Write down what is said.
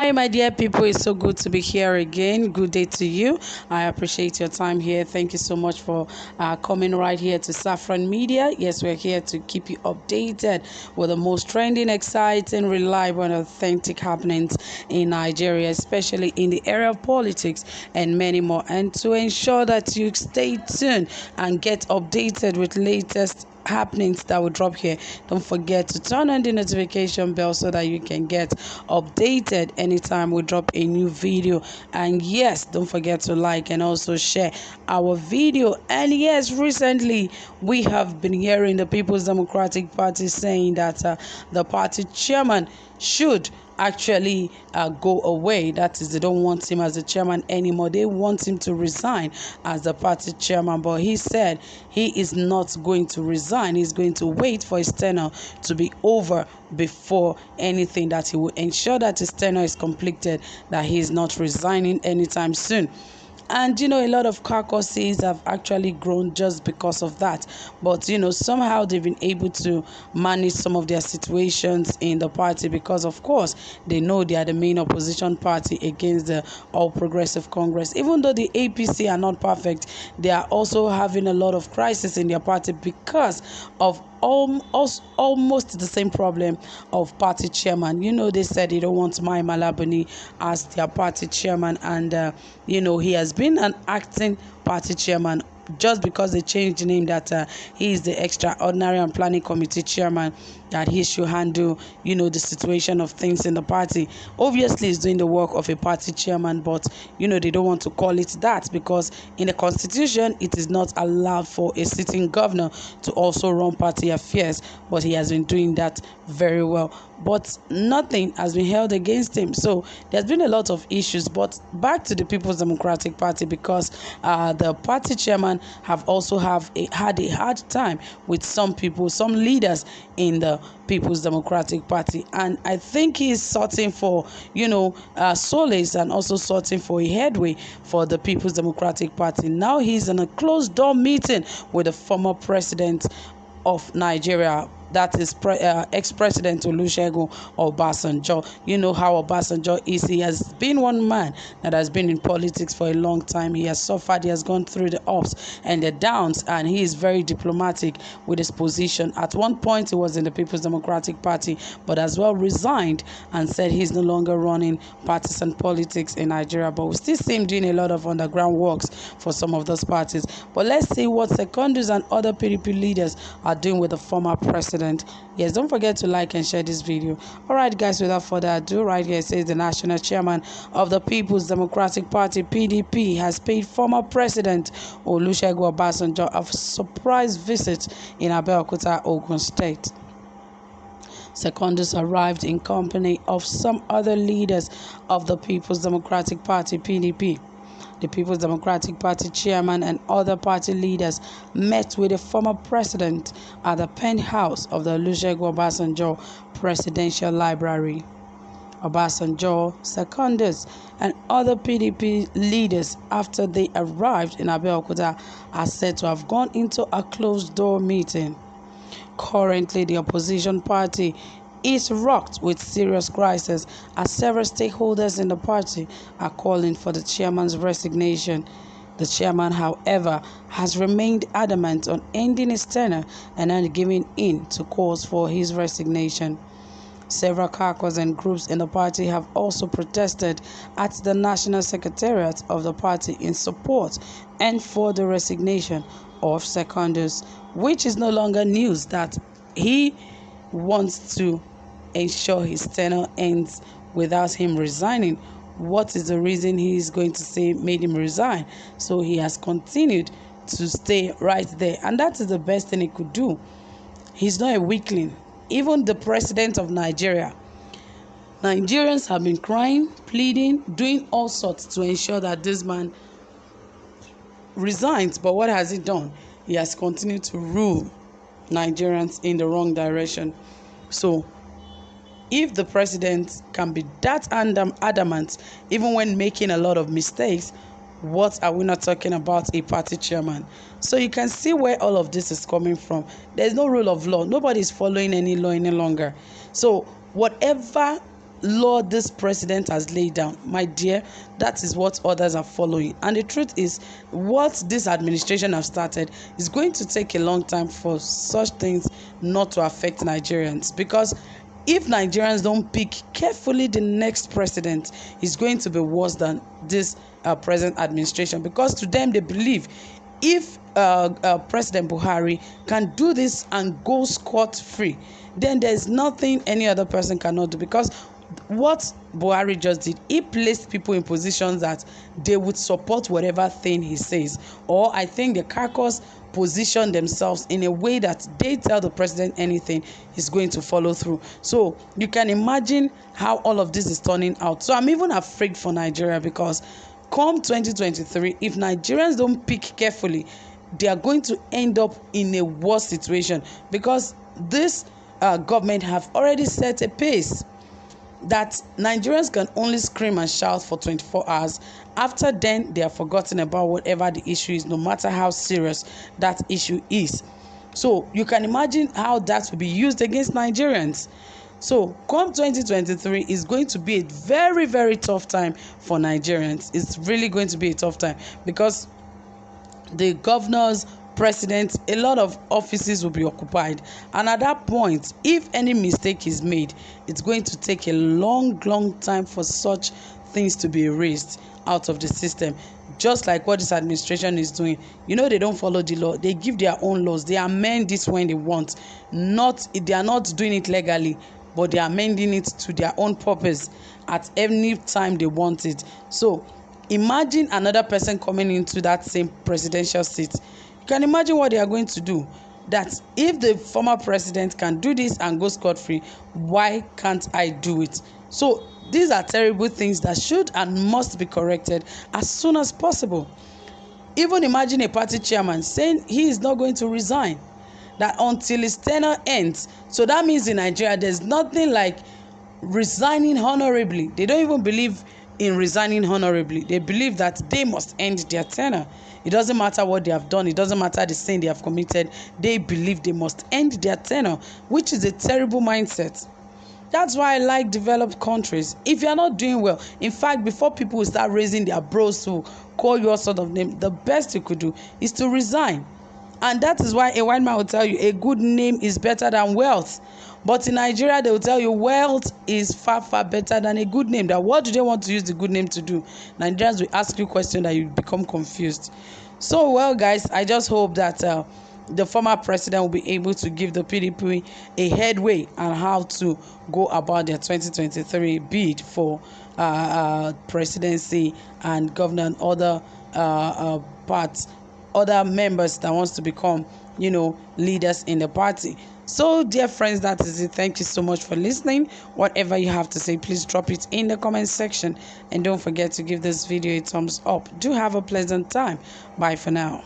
Hi, my dear people. It's so good to be here again. Good day to you. I appreciate your time here. Thank you so much for coming right here to Saffron Media. Yes, we're here to keep you updated with the most trending, exciting, reliable, and authentic happenings in Nigeria, especially in the area of politics and many more. And to ensure that you stay tuned and get updated with latest happenings that will drop here, don't forget to turn on the notification bell so that you can get updated anytime we drop a new video. And yes, don't forget to like and also share our video. And yes, recently we have been hearing the People's Democratic Party saying that the party chairman should actually go away. That is, they don't want him as the chairman anymore. They want him to resign as the party chairman, but he said he is not going to resign. He's going to wait for his tenure to be over before anything, that he will ensure that his tenure is completed, that he is not resigning anytime soon. And a lot of caucuses have actually grown just because of that. But somehow they've been able to manage some of their situations in the party, because of course they know they are the main opposition party against the All Progressive Congress. Even though the APC are not perfect, they are also having a lot of crisis in their party because of almost the same problem of party chairman. They said they don't want Mai Malabuni as their party chairman, and he has been an acting party chairman just because they changed the name, that he is the extraordinary and planning committee chairman, that he should handle the situation of things in the party. Obviously he's doing the work of a party chairman, but they don't want to call it that, because in the constitution it is not allowed for a sitting governor to also run party affairs, but he has been doing that very well. But nothing has been held against him. So there's been a lot of issues. But back to the People's Democratic Party, because the party chairman have also had a hard time with some people, some leaders in the People's Democratic Party, and I think he's sorting for solace and also sorting for a headway for the People's Democratic Party. Now he's in a closed door meeting with the former president of Nigeria, that is ex-president Olusegun Obasanjo. You know how Obasanjo is. He has been one man that has been in politics for a long time. He has suffered, he has gone through the ups and the downs, and he is very diplomatic with his position. At one point he was in the People's Democratic Party, but as well resigned and said he's no longer running partisan politics in Nigeria, but we still see him doing a lot of underground works for some of those parties. But let's see what Secondus and other PDP leaders are doing with the former president. Yes, don't forget to like and share this video. All right, guys, without further ado, right here it says the national chairman of the People's Democratic Party, PDP, has paid former president Olusegun Obasanjo a surprise visit in Abeokuta, Ogun State. Secondus arrived in company of some other leaders of the People's Democratic Party, PDP. The People's Democratic Party chairman and other party leaders met with the former president at the penthouse of the Olusegun Obasanjo Presidential Library. Obasanjo, Secondus, and other PDP leaders, after they arrived in Abeokuta, are said to have gone into a closed-door meeting. Currently, the opposition party is rocked with serious crisis, as several stakeholders in the party are calling for the chairman's resignation. The chairman, however, has remained adamant on ending his tenure and not giving in to calls for his resignation. Several caucus and groups in the party have also protested at the national secretariat of the party in support and for the resignation of Secondus, which is no longer news that he wants to ensure his tenure ends without him resigning. What is the reason he is going to say made him resign? So he has continued to stay right there, and that is the best thing he could do. He's not a weakling. Even the president of Nigeria, Nigerians have been crying, pleading, doing all sorts to ensure that this man resigns. But what has he done? He has continued to rule Nigerians in the wrong direction. So if the president can be that adamant even when making a lot of mistakes, what are we not talking about a party chairman? So you can see where all of this is coming from. There's no rule of law. Nobody is following any law any longer. So whatever law this president has laid down, my dear, that is what others are following. And the truth is, what this administration have started is going to take a long time for such things not to affect Nigerians, because if Nigerians don't pick carefully, the next president is going to be worse than this present administration, because to them they believe if President Buhari can do this and go scot-free, then there's nothing any other person cannot do. Because what Buhari just did, he placed people in positions that they would support whatever thing he says, or I think the caucus position themselves in a way that they tell the president anything, he's going to follow through. So you can imagine how all of this is turning out. So I'm even afraid for Nigeria, because come 2023, if Nigerians don't pick carefully, they are going to end up in a worse situation, because this government have already set a pace that Nigerians can only scream and shout for 24 hours. After then, they are forgotten about whatever the issue is, no matter how serious that issue is. So you can imagine how that will be used against Nigerians. So come 2023 is going to be a very, very tough time for Nigerians. It's really going to be a tough time, because the governors, presidents, a lot of offices will be occupied, and at that point, if any mistake is made, it's going to take a long time for such things to be erased out of the system. Just like what this administration is doing, they don't follow the law. They give their own laws. They amend this when they want. They are not doing it legally, but they are amending it to their own purpose at any time they want it. So imagine another person coming into that same presidential seat. You can imagine what they are going to do. That if the former president can do this and go scot-free, why can't I do it? So these are terrible things that should and must be corrected as soon as possible. Even imagine a party chairman saying he is not going to resign, that until his tenure ends. So that means in Nigeria, there's nothing like resigning honorably. They don't even believe in resigning honorably. They believe that they must end their tenure. It doesn't matter what they have done. It doesn't matter the sin they have committed. They believe they must end their tenure, which is a terrible mindset. That's why I like developed countries. If you're not doing well, in fact, before people will start raising their brows to call you all sort of name, the best you could do is to resign. And that is why a white man will tell you a good name is better than wealth. But in Nigeria, they will tell you wealth is far better than a good name. That what do they want to use the good name to do? Nigerians will ask you questions that you become confused. So, well, guys, I just hope that the former president will be able to give the PDP a headway on how to go about their 2023 bid for presidency and governor and other other members that wants to become, leaders in the party. So, dear friends, that is it. Thank you so much for listening. Whatever you have to say, please drop it in the comment section. And don't forget to give this video a thumbs up. Do have a pleasant time. Bye for now.